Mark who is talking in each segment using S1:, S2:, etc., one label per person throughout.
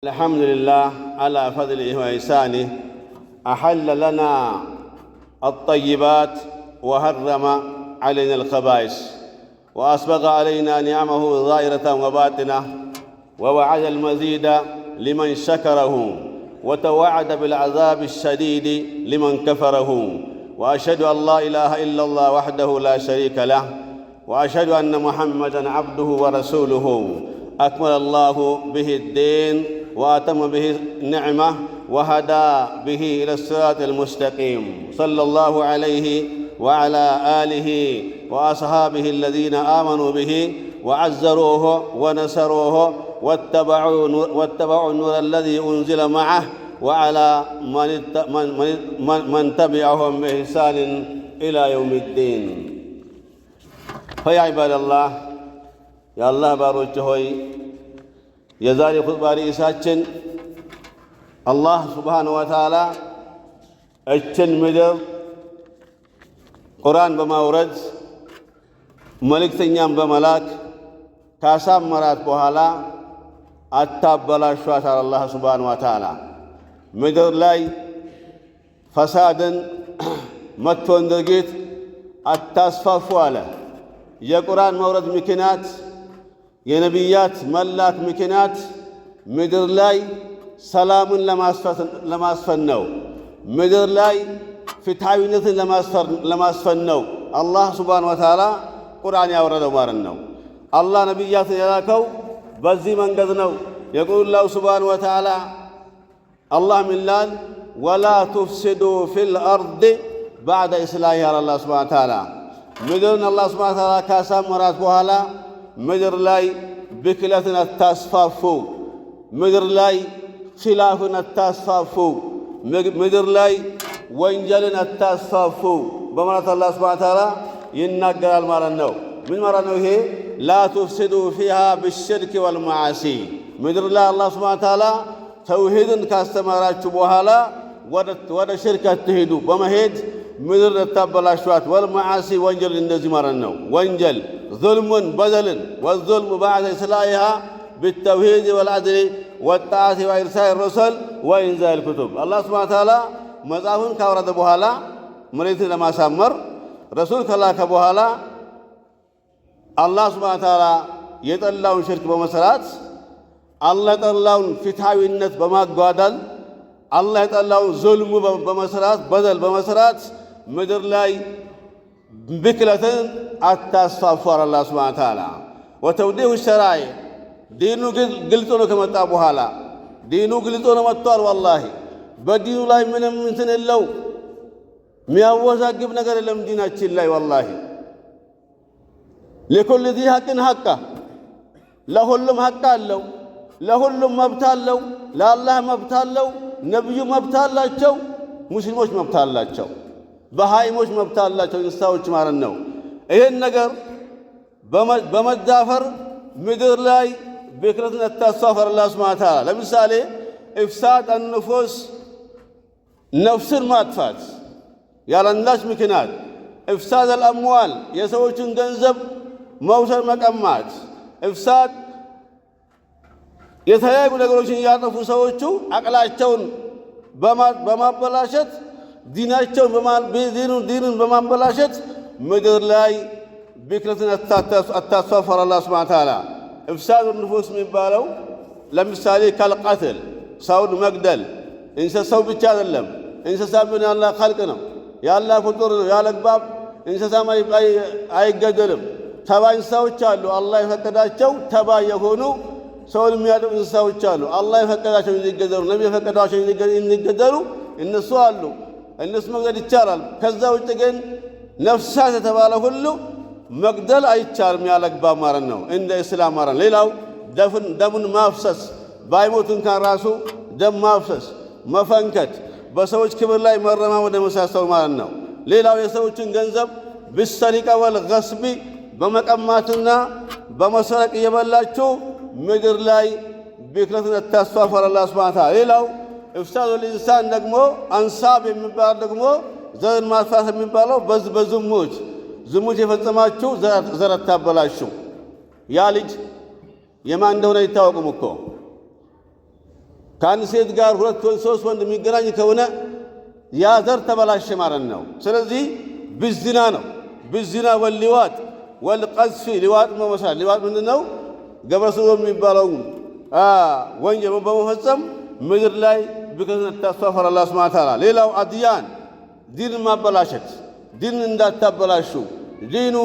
S1: الحمد لله على فضله وإحسانه أحل لنا الطيبات وحرم علينا الخبائث وأسبغ علينا نعمه ظاهرة وباطنة ووعد المزيد لمن شكره وتوعد بالعذاب الشديد لمن كفره وأشهد أن لا إله إلا الله وحده لا شريك له وأشهد أن محمدًا عبده ورسوله أكمل الله به الدين وأتم به النعمة وهدى به إلى الصراط المستقيم صلى الله عليه وعلى آله وأصحابه الذين آمنوا به وعزروه ونصروه واتبعوا النور الذي أنزل معه وعلى من تبعهم بإحسان إلى يوم الدين. فيا عباد الله يا الله باروች ሆይ የዛሬ ኹጥባ ርዕሳችን አላህ ሱብሓነሁ ወተዓላ እችን ምድር ቁርአን በማውረድ መልእክተኛን በመላክ ካሳመራት በኋላ አታበላሿት አለ አላህ ሱብሓነሁ ወተዓላ። ምድር ላይ ፈሳድን መጥፎን ድርጊት አታስፋፉ አለ። የቁርአን መውረድ ምክንያት የነቢያት መላክ ምክንያት ምድር ላይ ሰላምን ለማስፈን ነው። ምድር ላይ ፍትሐዊነትን ለማስፈን ነው አላህ ሱብሓነሁ ወተዓላ ቁርአን ያወረደው ማለት ነው። አላህ ነቢያትን የላከው በዚህ መንገድ ነው። የቁላው ሱብሓነሁ ወተዓላ አላህ ምን ይላል? ወላ ቱፍሲዱ ፊል አርድ ባዕደ ኢስላሂሃ አላህ ሱብሓነሁ ወተዓላ ምድርን አላህ ሱብሓነሁ ወተዓላ ካሳመራት በኋላ ምድር ላይ ብክለትን አታስፋፉ፣ ምድር ላይ ኺላፍን አታስፋፉ፣ ምድር ላይ ወንጀልን አታስፋፉ በማለት አላህ ሱብሓነሁ ወተዓላ ይናገራል ማለት ነው። ምን ማለት ነው ይሄ? ላ ቱፍሲዱ ፊሃ ብሽርክ ወልመዓሲ ምድር ላይ አላህ ሱብሓነሁ ወተዓላ ተውሂድን ካስተማራችሁ በኋላ ወደ ሽርክ አትሄዱ በመሄድ ምድር አታበላሿት። ወልመዓሲ ወንጀል እንደዚህ ማለት ነው። ወንጀል ዙልሙን በደልን ወዙልሙ ባዕደ ኢስላሂሃ ቢተውሂድ ወልዐድል ወጣዓት ወኢርሳኢ ረሱል ወኢንዛል ኩቱብ አላህ ሱብሓነሁ ወተዓላ መጽሐፉን ካወረደ በኋላ መሬትን ለማሳመር ረሱል ከላከ በኋላ አላህ ሱብሓነሁ ወተዓላ የጠላውን ሽርክ በመስራት አላህ የጠላውን ፍትሐዊነት በማጓደል አላህ የጠላውን ዙልሙ በመስራት በደል በመስራት ምድር ላይ ብክለትን አታስፋፉ አለ አላህ ሱብሓነሁ ወተዓላ። ወተውዲሁ ሸራዒ ዲኑ ግልጽ ነው ከመጣ በኋላ ዲኑ ግልጽ ነው መጥቷል። ወላሂ በዲኑ ላይ ምንም እንትን የለው የሚያወዛግብ ነገር የለም ዲናችን ላይ ወላሂ። ለኩል ዚ ሐቅን ሐቃ ለሁሉም ሐቅ አለው፣ ለሁሉም መብት አለው። ለአላህ መብት አለው፣ ነብዩ መብት አላቸው፣ ሙስሊሞች መብት አላቸው፣ በሃይሞች መብት አላቸው፣ እንስሳዎች ማለት ነው። ይሄን ነገር በመዳፈር ምድር ላይ ብክለትን አታስፋፉ አላህ ሱብሓነሁ ወተዓላ። ለምሳሌ ኢፍሳድ አንፉስ ነፍስን ማጥፋት ያለአንዳች ምክንያት፣ ኢፍሳድ አልአምዋል የሰዎችን ገንዘብ መውሰድ መቀማት፣ ኢፍሳድ የተለያዩ ነገሮችን እያጠፉ ሰዎቹ አቅላቸውን በማበላሸት ዲናቸውን ዲኑን በማበላሸት ምድር ላይ ብክለትን አታስፋፉ አላህ ሱብሓነሁ ወተዓላ። ኢፍሳድ ንፉስ የሚባለው ለምሳሌ ከልቀትል ሰውን መግደል፣ እንስሳው ብቻ አይደለም። እንስሳ ምን ያላህ ኸልቅ ነው፣ ያላህ ፍጡር ነው። ያለ አግባብ እንስሳም አይገደልም። ተባይ እንስሳዎች አሉ፣ አላህ የፈቀዳቸው ተባይ የሆኑ ሰውን የሚያደርጉ እንስሳዎች አሉ። አላህ የፈቀዳቸው እንዲገደሉ ነብዩ የፈቀዳቸው እንዲገደሉ እነሱ አሉ። እነሱ መግደል ይቻላል። ከዛ ውጭ ግን ነፍሳት የተባለ ሁሉ መግደል አይቻልም ያለ አግባብ ማለት ነው፣ እንደ እስላም ማለት ነው። ሌላው ደሙን ማፍሰስ ባይሞት እንኳን ራሱ ደም ማፍሰስ፣ መፈንከት፣ በሰዎች ክብር ላይ መረማመድ የመሳሰሉ ማለት ነው። ሌላው የሰዎችን ገንዘብ ብሰሪቀ ወልገስቢ በመቀማትና በመሰረቅ እየበላችሁ ምድር ላይ ብክለትን አታስፋፉ አላህ ሱብሓነሁ ወተዓላ። ሌላው ኢፍሳዱል ኢንሳን ደግሞ አንሳብ የሚባል ደግሞ ዘርን ማጥፋት የሚባለው ዝሙት የፈጸማችሁ ዘር አታበላሹ። ያ ልጅ የማን እንደሆነ አይታወቅም እኮ ከአንድ ሴት ጋር ሁለት ወይ ሶስት ወንድ የሚገናኝ ከሆነ ያ ዘር ተበላሸ ማለት ነው። ስለዚህ ብዝና ነው። ብዝና ወልዋጥ ወልቀዝፍ ሊዋጥ መመሳል። ሊዋጥ ምንድነው? ግብረ ሰዶም የሚባለው ወንጀል በመፈጸም ምድር ላይ ብክነትን ታስፋፋል አላህ ሱብሓነሁ ወተዓላ። ሌላው አድያን ዲን ማበላሸት። ዲን እንዳታበላሹ። ዲኑ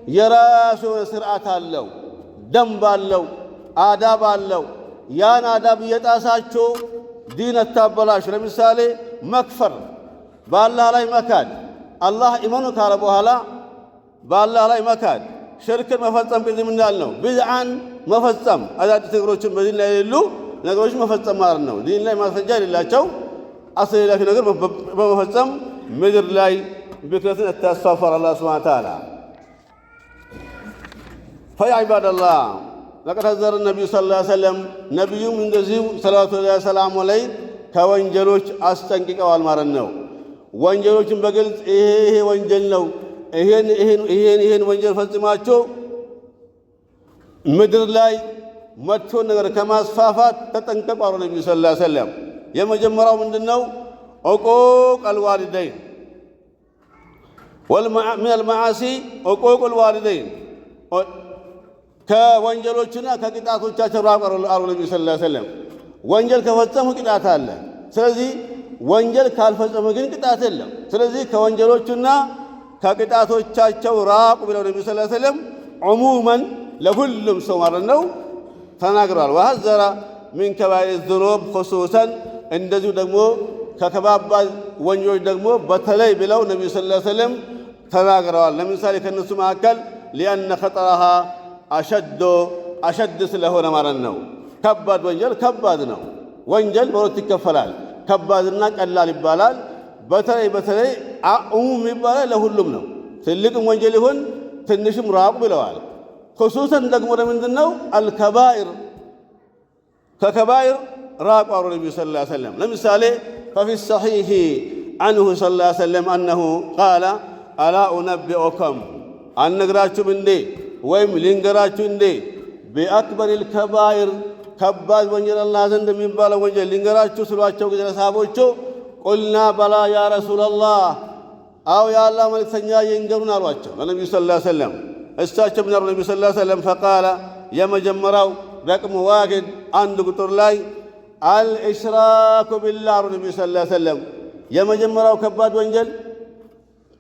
S1: የራሱ የሆነ ስርዓት አለው፣ ደንብ አለው፣ አዳብ አለው። ያን አዳብ እየጣሳችሁ ዲን አታበላሹ። ለምሳሌ መክፈር፣ በአላህ ላይ መካድ። አላህ ኢማኑ ካለ በኋላ በአላህ ላይ መካድ፣ ሽርክን መፈጸም፣ ቅድም እንዳልነው ቢድዓን መፈጸም፣ አዳዲስ ነገሮችን በዲን ላይ የሌሉ ነገሮችን መፈጸም ማለት ነው። ዲን ላይ ማስረጃ የሌላቸው አስፈላጊ ነገር በመፈጸም ምድር ላይ ብክነትን ያስፋፋል አላህ ሱብሓነሁ ወተዓላ። ፈያ ዒባደላህ ለቀድ ሐዘረ ነቢዩ ሰለላሁ ዐለይሂ ወሰለም ነቢዩም እንደዚሁ ሰለዋቱላሂ ወሰላሙ ዐለይሂ ከወንጀሎች አስጠንቅቀዋል ማለት ነው። ወንጀሎችን በግልጽ ይሄ ወንጀል ነው፣ ይሄን ወንጀል ፈጽማችሁ ምድር ላይ መጥፎ ነገር ከማስፋፋት ተጠንቀቁ አሉ ነቢዩ ሰለላሁ ዐለይሂ ወሰለም። የመጀመሪያው ምንድነው? ዑቁቅ አልዋሊደይን من المعاصي عقوق الوالدين ከወንጀሎችና ከቅጣቶቻቸው ራቅ አሉ ነብዩ ሰለላሁ ዐለይሂ ወሰለም። ወንጀል ከፈጸሙ ቅጣት አለ። ስለዚህ ወንጀል ካልፈጸሙ ግን ቅጣት የለም። ስለዚህ ከወንጀሎችና ከቅጣቶቻቸው ራቁ ብለው ነብዩ ሰለላሁ ዐለይሂ ወሰለም ዑሙመን ለሁሉም ሰው ማለት ነው ተናግረዋል። ወሐዘረ ሚን ከባኢር الذنوب خصوصا እንደዚሁ ደግሞ ከከባባድ ወንጀሎች ደግሞ በተለይ ብለው ነብዩ ሰለላሁ ዐለይሂ ወሰለም ተናግረዋል። ለምሳሌ ከነሱ መካከል ሊአነ ኸጠረሃ አሸድ ስለሆነ ማለት ነው። ከባድ ወንጀል ከባድ ነው። ወንጀል በሁለት ይከፈላል፣ ከባድና ቀላል ይባላል። በተለይ ዑሙም ይባላል፣ ለሁሉም ነው። ትልቅም ወንጀል ይሁን ትንሽም ራቁ ብለዋል። ኹሱሰን ደግሞ ለምንድን ነው? አልከባኢር ከከባኢር ራቁ አሉ ነቢዩ ሰለላሁ ዐለይሂ ወሰለም። ለምሳሌ ففي الصحيح عنه صلى الله عليه وسلم أنه قال ألا أنبئكم أن نقرأتم اندي ويم لنقرأتم اندي بأكبر الكبائر كباد ونجل الله زند من بالا ونجل لنقرأتم سلواتشو كجل صحابوچو قلنا بلا يا رسول الله أو يا الله ملك سنجا ينقرنا الواتشو النبي صلى الله عليه وسلم استاچم نار النبي صلى الله عليه وسلم فقال يا مجمراو رقم واحد عند قطر لاي አልኢሽራኩ ቢላህ አሉ ነቢዩ ሰለላሁ ዐለይሂ ወሰለም። የመጀመሪያው ከባድ ወንጀል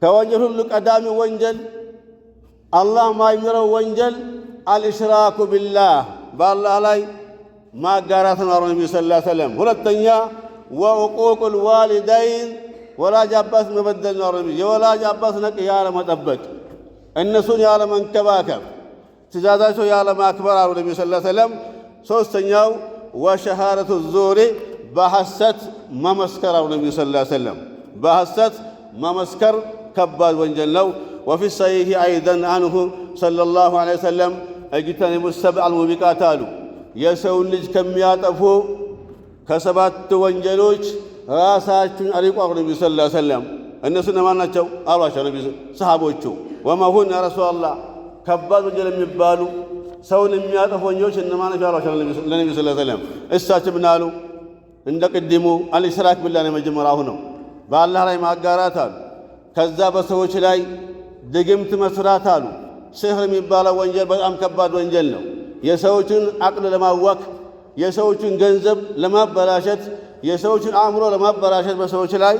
S1: ከወንጀል ሁሉ ቀዳሚ ወንጀል አላህ ማይምረው ወንጀል አልኢሽራኩ ቢላህ በአላህ ላይ ማጋራት ነው አሉ ነቢዩ ሰለላሁ ዐለይሂ ወሰለም። ሁለተኛ ወዑቁቁል ዋሊደይን ወላጅ አባት መበደል ነው አሉ ነቢዩ። የወላጅ አባት ነቅ ያለ መጠበቅ፣ እነሱን ያለ መንከባከብ፣ ትእዛዛቸው ያለ ማክበር አሉ ነቢዩ ሰለላሁ ዐለይሂ ወሰለም። ሶስተኛው ወሸሃደቱ ዙሪ በሐሰት መመስከር አሉ ነቢዩ ሰለላሁ ዐለይሂ ወሰለም። በሐሰት መመስከር ከባድ ወንጀል ነው። ወፊ ሰሒሕ አይደን አንሁ ሰለላሁ ዐለይሂ ወሰለም እጅተኒቡ ሰብዐል ሙቢቃት አሉ። የሰውን ልጅ ከሚያጠፉ ከሰባት ወንጀሎች ራሳችሁን አርቁ አሉ ነቢዩ ሰለላሁ ዐለይሂ ወሰለም። እነሱ እነማን ናቸው አሏቸው ነቢዩ ሰሃቦቹ። ወመሁን ያ ረሱላላህ ከባድ ወንጀል የሚባሉ ሰውን የሚያጠፉ ወንጀሎች እነማን ናቸው አሏቸው ለነቢዩ ሰለላሁ ዐለይሂ ወሰለም። እሳቸው ምን አሉ? እንደ ቅድሙ አልኢሽራክ ቢላህ የመጀመሪያው ነው፣ በአላህ ላይ ማጋራት አሉ። ከዛ በሰዎች ላይ ድግምት መስራት አሉ። ሲህር የሚባለው ወንጀል በጣም ከባድ ወንጀል ነው። የሰዎችን አቅል ለማዋክ፣ የሰዎችን ገንዘብ ለማበላሸት፣ የሰዎችን አእምሮ ለማበላሸት በሰዎች ላይ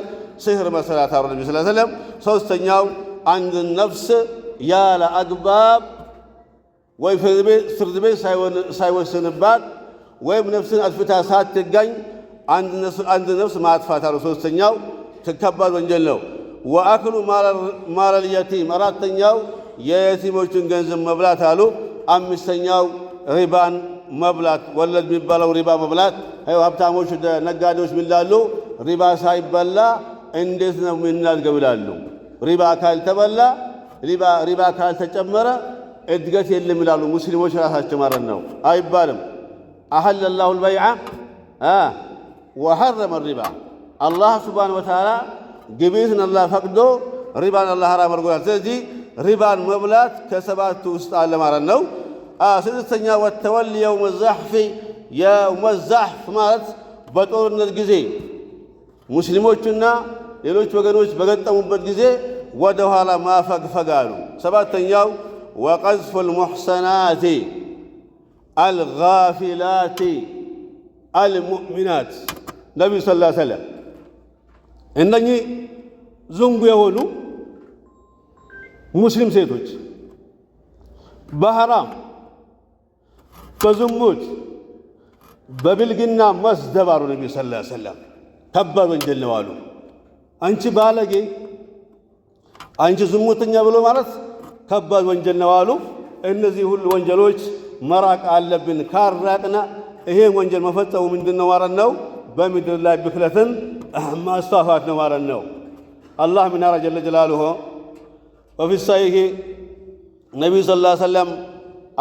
S1: ሲህር መስራት አሉ ነቢዩ ሰለላሁ ዐለይሂ ወሰለም። ሶስተኛው አንድ ነፍስ ያለ አግባብ ወይ ፍርድ ቤት ሳይወስንባት ወይም ነፍስን አጥፍታ ሳትገኝ አንድ ነፍስ ማጥፋት አሉ። ሶስተኛው ከባድ ወንጀል ነው። ወአክሉ ማለል የቲም አራተኛው የየቲሞችን ገንዘብ መብላት አሉ። አምስተኛው ሪባን መብላት፣ ወለድ የሚባለው ሪባ መብላት። ሀብታሞች ነጋዴዎች ሚላሉ ሪባ ሳይበላ እንዴት ነው የምናድገው ይላሉ። ሪባ ካልተበላ ሪባ ካልተጨመረ እድገት የለም ይላሉ ሙስሊሞች ራሳቸው ማለት ነው። አይባልም። አሐለ ላሁ ልበይዐ ወሐረመ ሪባ። አላህ ሱብሓነሁ ወተዓላ ግብይትን አላህ ፈቅዶ ሪባን አላህ ሐራም አድርጎታል። ስለዚህ ሪባን መብላት ከሰባቱ ውስጥ አለ ማለት ነው። ስድስተኛ ወተወሊ የውመ ዛሕፊ። የውመ ዛሕፍ ማለት በጦርነት ጊዜ ሙስሊሞችና ሌሎች ወገኖች በገጠሙበት ጊዜ ወደ ኋላ ማፈግፈግ አሉ። ሰባተኛው ወቀዝፉ ልሙሕሰናት አልጋፊላት አልሙእሚናት ነቢዩ ስ ላ ሰለም እነኚህ ዝንጉ የሆኑ ሙስሊም ሴቶች በሐራም በዝሙት በብልግና መስደብ አሉ ነቢዩ ስ ላ ሰለም ከባድ ወንጀል ነው አሉ። አንቺ ባለጌ፣ አንቺ ዝሙተኛ ብሎ ማለት ከባድ ወንጀል ነው አሉ። እነዚህ ሁሉ ወንጀሎች መራቅ አለብን። ካራቅና ይሄን ወንጀል መፈጸሙ ምንድነው ማለት ነው? በምድር ላይ ብክለትን ማስፋፋት ነው ማለት ነው። አላህ ምን አለ ጀለ ጀላሉሁ ወፊ ሰሒህ ነቢዩ ሰለላሁ ዐለይሂ ወሰለም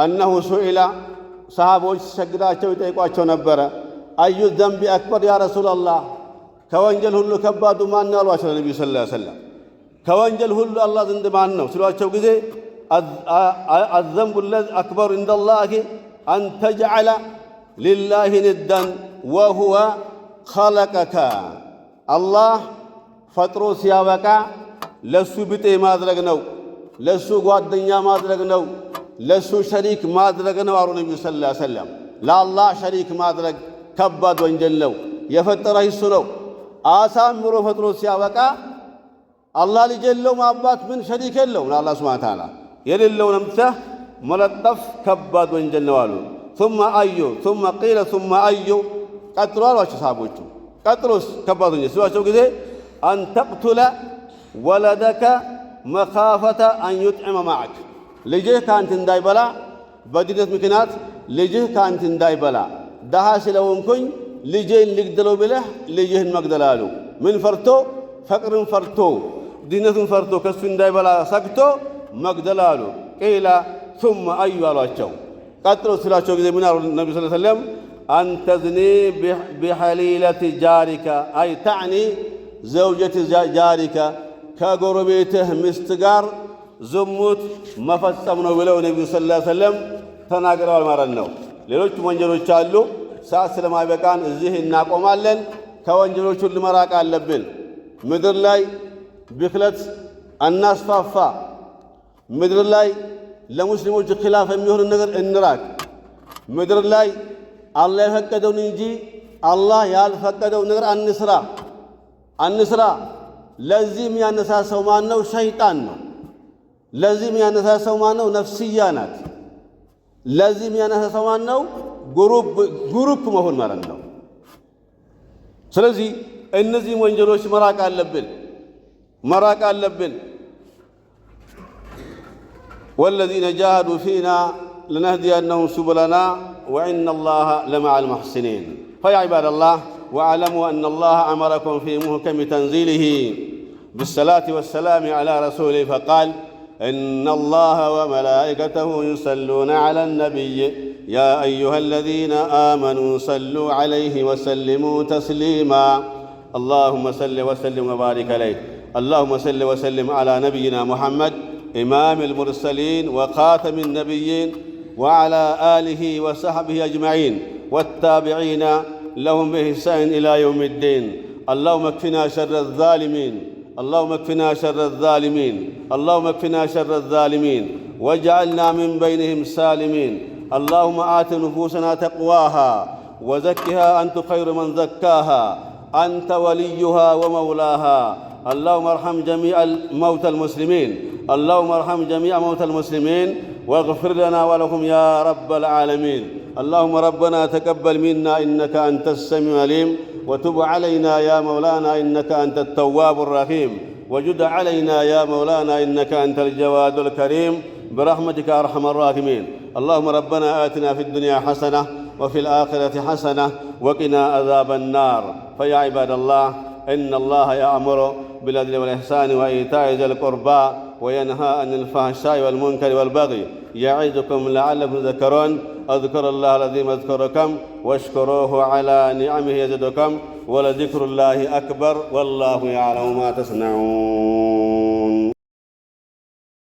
S1: አነሁ ሱኢላ ሰሃቦች ሲቸግራቸው ይጠይቋቸው ነበረ። አዩ ዘንቢ አክበር ያ ረሱላላህ፣ ከወንጀል ሁሉ ከባዱ ማን ነው አሏቸው ነቢዩ ሰለላሁ ዐለይሂ ወሰለም። ከወንጀል ሁሉ አላህ ዘንድ ማን ነው ሲሏቸው ጊዜ አዘንቡ አክበሩ ኢንደላሂ አን ተጅዐለ ሊላሂ ንዳን ወሁወ ኸለቀከ፣ አላህ ፈጥሮ ሲያበቃ ለሱ ብጤ ማድረግ ነው፣ ለሱ ጓደኛ ማድረግ ነው፣ ለሱ ሸሪክ ማድረግ ነው አሉ ነቢዩ ሰለላሁ ዐለይሂ ወሰለም። ለአላህ ሸሪክ ማድረግ ከባድ ወንጀል ነው። የፈጠረ እሱ ነው። አሳምሮ ፈጥሮ ሲያበቃ አላህ ልጅ የለውም፣ አባት ምን ሸሪክ የለውም ለአላህ ሱብሓነሁ ወተዓላ የሌለውን አምጥተህ መለጠፍ ከባድ ወንጀል ነው አሉ። ثم አዩ ثم قيل ثم አዩ ቀጥሎ አሏቸው ሰሃቦቹ። ቀጥሎስ ከባድ ወንጀል ሲሏቸው ጊዜ አን ተቅቱለ ወለደከ መኻፈተ አን ዩጥዕመ ማዕክ፣ ልጅህ ከአንተ እንዳይበላ በድነት ምክንያት ልጅህ ከአንተ እንዳይበላ ደሃ ስለሆንኩኝ ልጄን ልግደለው ብለህ ልጅህን መግደል አሉ። ምን ፈርቶ? ፈቅርን ፈርቶ ድነቱን ፈርቶ ከሱ እንዳይበላ ሰግቶ መግደል አሉ። ቂላ ثم አዩ አሏቸው። ቀጥሎ ስላቸው ጊዜ ምን አሉ ነቢ ስ ሰለም አን ተዝኒ ቢሐሊለት ጃሪከ አይ ተዕኒ ዘውጀት ጃሪከ፣ ከጎረቤትህ ሚስት ጋር ዝሙት መፈጸም ነው ብለው ነቢዩ ሰለላሁ ዐለይሂ ወሰለም ተናግረዋል ማለት ነው። ሌሎችም ወንጀሎች አሉ። ሰዓት ስለማይበቃን እዚህ እናቆማለን። ከወንጀሎቹ መራቅ አለብን። ምድር ላይ ብክለት አናስፋፋ። ምድር ላይ ለሙስሊሞች ኺላፍ የሚሆን ነገር እንራቅ። ምድር ላይ አላህ የፈቀደውን እንጂ አላህ ያልፈቀደው ነገር አንስራ። ለዚህ የሚያነሳሳው ማን ነው? ሸይጣን ነው። ለዚህ የሚያነሳሳው ማን ነው? ነፍስያ ናት። ለዚህ የሚያነሳሳው ማን ነው? ግሩፕ መሆን ማለት ነው። ስለዚህ እነዚህ ወንጀሎች መራቅ አለብን። ወለዚነ ጃሃዱ ፊና ለነህዲየነሁም ሱቡለና ወኢነ አላህ ለመዐል ሙሕሲኒን። ፈያ ዒባደላህ ወአዕለሙ አነ አላህ አመረኩም ፊ ሙሕከሚ ተንዚሊሂ ቢሰላቲ ወሰላሚ ዐላ ረሱሊሂ ፈቃል إن الله وملائكته يصلون على النبي يا أيها الذين آمنوا صلوا عليه وسلموا تسليما اللهم صل وسلم وبارك عليه. اللهم صل وسلم على نبينا محمد إمام المرسلين وخاتم النبيين وعلى آله وصحبه أجمعين والتابعين لهم بإحسان إلى يوم الدين. اللهم اكفنا شر الظالمين، اللهم اكفنا شر الظالمين، اللهم اكفنا شر الظالمين واجعلنا من بينهم سالمين. اللهم آت نفوسنا تقواها وزكها أنت خير من زكاها أنت وليها ومولاها. اللهم ارحم جميع موتى المسلمين، اللهم ارحم جميع موتى المسلمين واغفر لنا ولهم يا رب العالمين. اللهم ربنا تقبل منا إنك أنت السميع العليم وتب علينا يا مولانا إنك أنت التواب الرحيم وجد علينا يا مولانا إنك أنت الجواد الكريم برحمتك أرحم الراحمين. اللهم ربنا آتنا في الدنيا حسنة وفي الآخرة حسنة وقنا عذاب النار. فيا عباد الله إن الله يأمر بالعدل والإحسان وإيتاء ذي القربى وينهى عن الفحشاء والمنكر والبغي يعظكم لعلكم تذكرون. اذكروا الله العظيم يذكركم واشكروه على نعمه يزدكم ولذكر الله أكبر والله يعلم ما تصنعون.